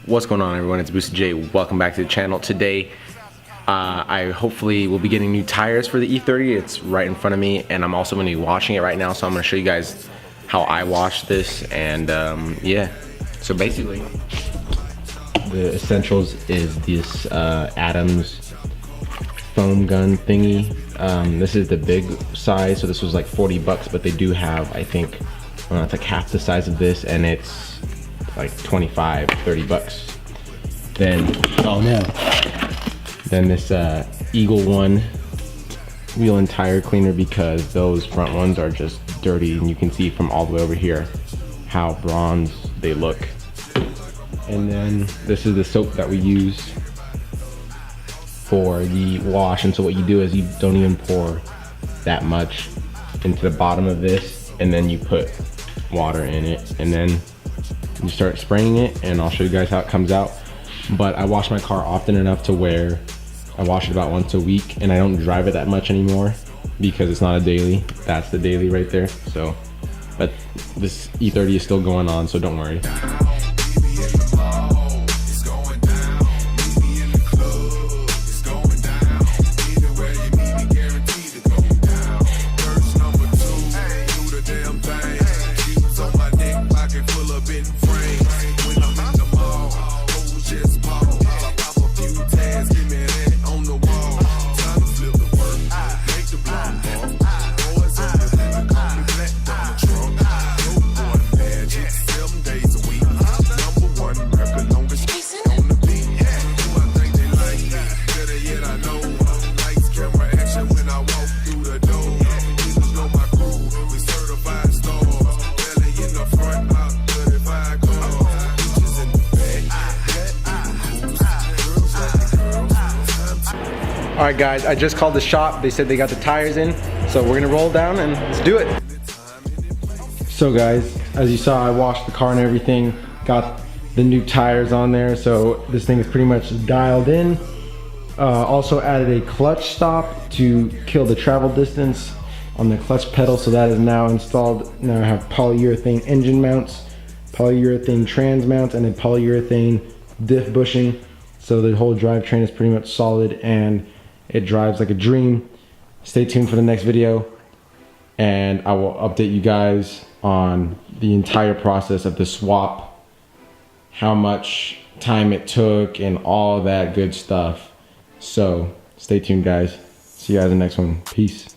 What's going on, everyone? It's Boosted J. Welcome back to the channel. Today I hopefully will be getting new tires for the E30. It's right in front of me, and I'm also going to be washing it right now, so I'm going to show you guys how I wash this. And yeah, so basically the essentials is this Adams foam gun thingy. This is the big size, so this was like 40 bucks, but they do have, I think, it's like half the size of this, and it's like 25, 30 bucks. Then, oh no. Then this Eagle One wheel and tire cleaner, because those front ones are just dirty, and you can see from all the way over here how bronze they look. And then this is the soap that we use for the wash. And so what you do is you don't even pour that much into the bottom of this, and then you put water in it, and then you start spraying it, and I'll show you guys how it comes out. But I wash my car often enough to where I wash it about once a week, and I don't drive it that much anymore because it's not a daily. That's the daily right there. So, but this E30 is still going on, so don't worry. Alright guys, I just called the shop. They said they got the tires in, so we're gonna roll down and let's do it. So guys, as you saw, I washed the car and everything, got the new tires on there, so this thing is pretty much dialed in. Also added a clutch stop to kill the travel distance on the clutch pedal, so that is now installed. Now I have polyurethane engine mounts, polyurethane trans mounts, and a polyurethane diff bushing, so the whole drivetrain is pretty much solid and it drives like a dream. Stay tuned for the next video, and I will update you guys on the entire process of the swap, how much time it took, and all that good stuff. So stay tuned guys. See you guys in the next one. Peace.